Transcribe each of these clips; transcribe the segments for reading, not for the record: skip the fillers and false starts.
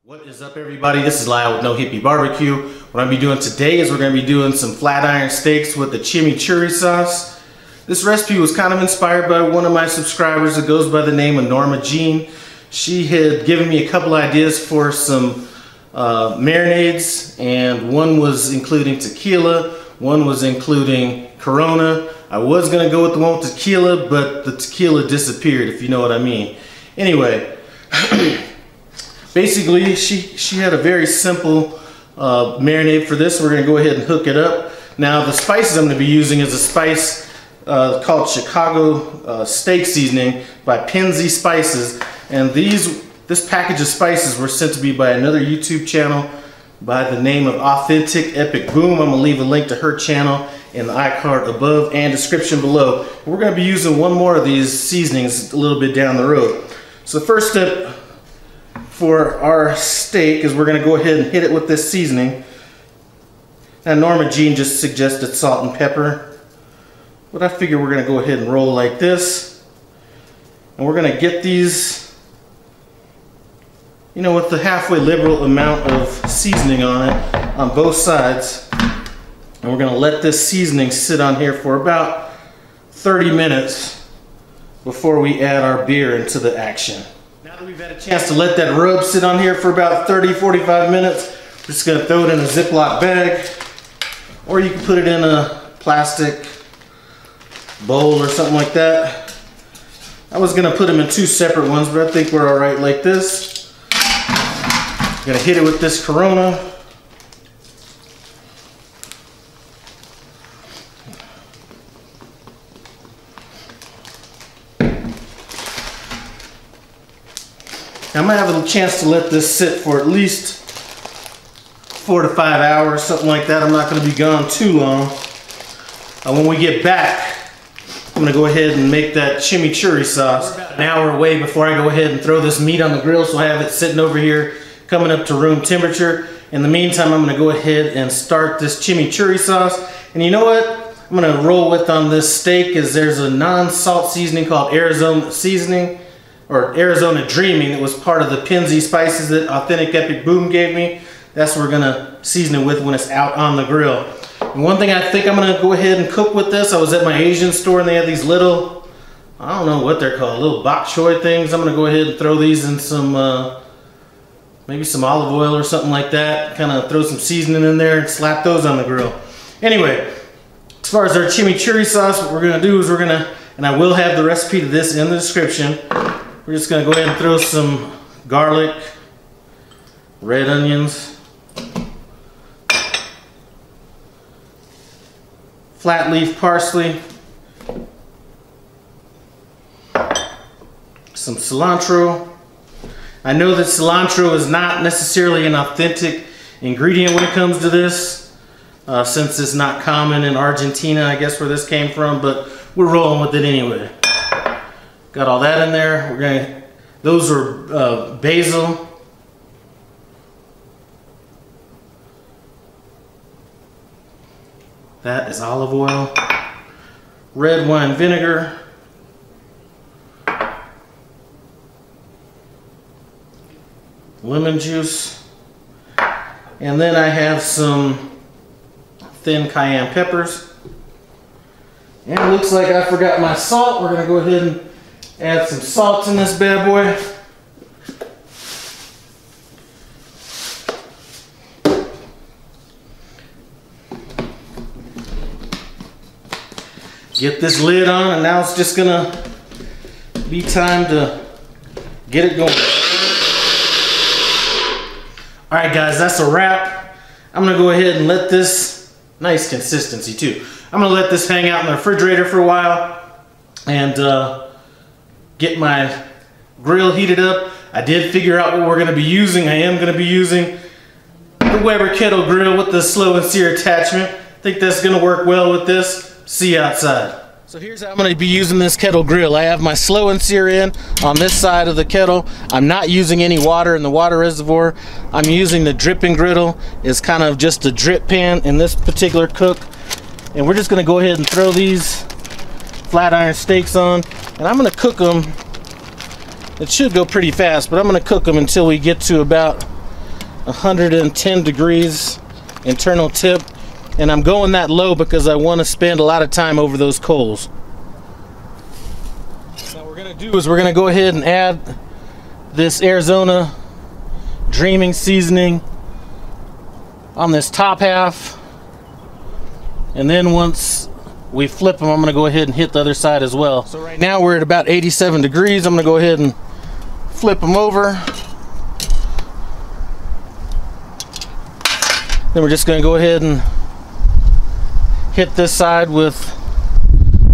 What is up, everybody? This is Lyle with No Hippie Barbecue. What I'm going to be doing today is we're going to be doing some flat iron steaks with the chimichurri sauce. This recipe was kind of inspired by one of my subscribers that goes by the name of Norma Jean. She had given me a couple ideas for some marinades, and one was including tequila, one was including Corona. I was going to go with the one with tequila, but the tequila disappeared, if you know what I mean. Anyway, basically, she had a very simple marinade for this. We're going to go ahead and hook it up. Now, the spices I'm going to be using is a spice called Chicago steak seasoning by Penzi Spices. And this package of spices were sent to me by another YouTube channel by the name of Authentic Epic Boom. I'm going to leave a link to her channel in the iCard above and description below. We're going to be using one more of these seasonings a little bit down the road. So the first step for our steak is we're going to go ahead and hit it with this seasoning. Now, Norma Jean just suggested salt and pepper, but I figure we're going to go ahead and roll like this. And we're going to get these, you know, with the halfway liberal amount of seasoning on it on both sides. And we're going to let this seasoning sit on here for about 30 minutes before we add our beer into the action. Now that we've had a chance to let that rub sit on here for about 30-45 minutes, we're just going to throw it in a Ziploc bag, or you can put it in a plastic bowl or something like that. I was going to put them in two separate ones, but I think we're alright like this. I'm going to hit it with this Corona. I'm going to have a chance to let this sit for at least 4 to 5 hours, something like that. I'm not going to be gone too long. When we get back, I'm going to go ahead and make that chimichurri sauce. We're about an hour away before I go ahead and throw this meat on the grill, so I have it sitting over here coming up to room temperature. In the meantime, I'm going to go ahead and start this chimichurri sauce. And you know what I'm going to roll with on this steak is there's a non-salt seasoning called Arizona seasoning, or Arizona Dreaming, that was part of the Penzi Spices that Authentic Epic Boom gave me. That's what we're gonna season it with when it's out on the grill. And one thing I think I'm gonna go ahead and cook with this, I was at my Asian store and they had these little, I don't know what they're called, little bok choy things. I'm gonna go ahead and throw these in some, maybe some olive oil or something like that. Kind of throw some seasoning in there and slap those on the grill. Anyway, as far as our chimichurri sauce, what we're gonna do is and I will have the recipe to this in the description. We're just going to go ahead and throw some garlic, red onions, flat leaf parsley, some cilantro. I know that cilantro is not necessarily an authentic ingredient when it comes to this, since it's not common in Argentina, I guess, where this came from, but we're rolling with it anyway. Got all that in there. Those are basil. That is olive oil. Red wine vinegar. Lemon juice. And then I have some thin cayenne peppers. And it looks like I forgot my salt. We're going to go ahead and add some salt in this bad boy. Get this lid on, and now it's just gonna be time to get it going. Alright guys, that's a wrap. I'm gonna go ahead and let this, nice consistency too. I'm gonna let this hang out in the refrigerator for a while and get my grill heated up. I did figure out what we're going to be using. I am going to be using the Weber Kettle grill with the slow and sear attachment. I think that's going to work well with this. See you outside. So here's how I'm going to be using this Kettle grill. I have my slow and sear in on this side of the kettle. I'm not using any water in the water reservoir. I'm using the dripping griddle. It's kind of just a drip pan in this particular cook. And we're just going to go ahead and throw these flat iron steaks on, and I'm going to cook them. It should go pretty fast, but I'm going to cook them until we get to about 110 degrees internal tip, and I'm going that low because I want to spend a lot of time over those coals. Now what we're going to do is we're going to go ahead and add this Arizona Dreaming seasoning on this top half, and then once we flip them, I'm going to go ahead and hit the other side as well. So right now we're at about 87 degrees. I'm going to go ahead and flip them over. Then we're just going to go ahead and hit this side with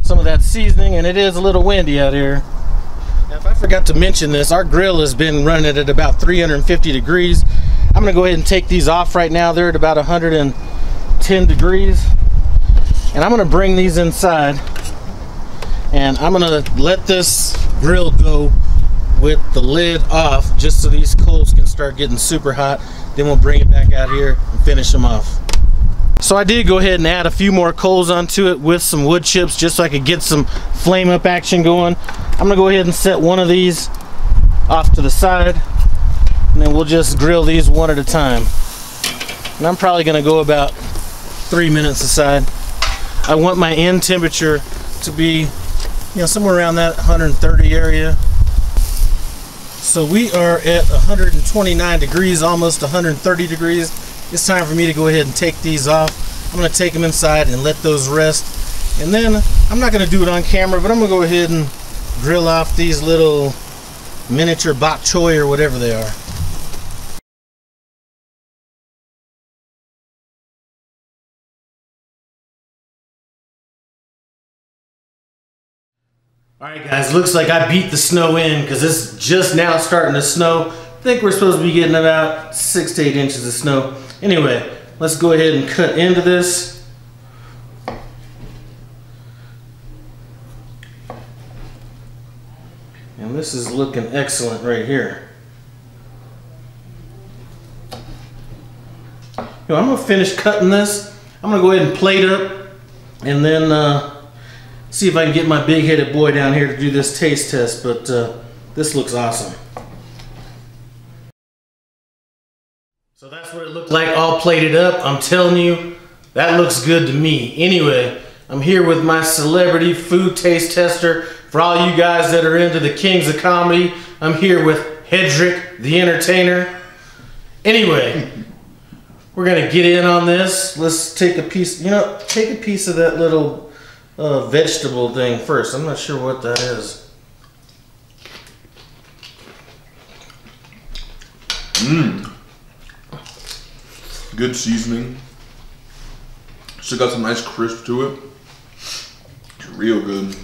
some of that seasoning, and it is a little windy out here. Now, if I forgot to mention this, our grill has been running at about 350 degrees. I'm going to go ahead and take these off right now. They're at about 110 degrees. And I'm going to bring these inside, and I'm going to let this grill go with the lid off just so these coals can start getting super hot. Then we'll bring it back out here and finish them off. So I did go ahead and add a few more coals onto it with some wood chips just so I could get some flame up action going. I'm going to go ahead and set one of these off to the side, and then we'll just grill these one at a time. And I'm probably going to go about 3 minutes aside. I want my end temperature to be, somewhere around that 130 area. So we are at 129 degrees, almost 130 degrees. It's time for me to go ahead and take these off. I'm going to take them inside and let those rest. And then I'm not going to do it on camera, but I'm going to go ahead and grill off these little miniature bok choy or whatever they are. Alright guys, looks like I beat the snow in because it's just now starting to snow. I think we're supposed to be getting about 6 to 8 inches of snow. Anyway, let's go ahead and cut into this. And this is looking excellent right here. I'm going to finish cutting this. I'm going to go ahead and plate up, and then see if I can get my big-headed boy down here to do this taste test, but this looks awesome. So that's what it looked like all plated up. I'm telling you, that looks good to me. Anyway, I'm here with my celebrity food taste tester. For all you guys that are into the kings of comedy, I'm here with Hedrick the Entertainer. Anyway, we're gonna get in on this. Let's take a piece, take a piece of that little vegetable thing first. I'm not sure what that is. Good seasoning. Still got some nice crisp to it. It's real good.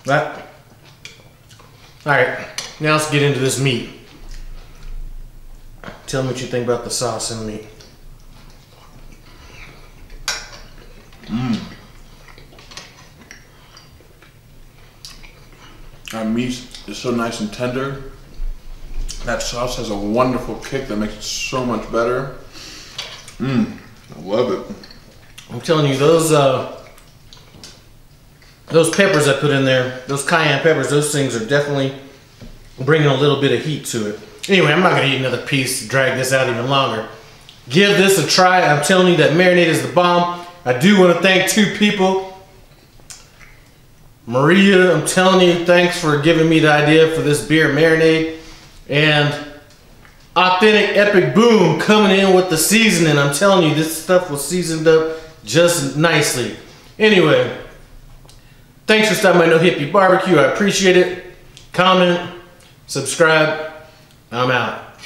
Alright, now let's get into this meat. Tell me what you think about the sauce and the meat. That meat is so nice and tender. That sauce has a wonderful kick that makes it so much better. I love it. I'm telling you, those peppers I put in there, those cayenne peppers, those things are definitely bringing a little bit of heat to it. Anyway, I'm not going to eat another piece to drag this out even longer. Give this a try. I'm telling you that marinade is the bomb. I do want to thank 2 people. Maria, I'm telling you, thanks for giving me the idea for this beer marinade. And Authentic Epic Boom coming in with the seasoning. I'm telling you, this stuff was seasoned up just nicely. Anyway, thanks for stopping by No Hippie Barbecue. I appreciate it. Comment, subscribe. I'm out.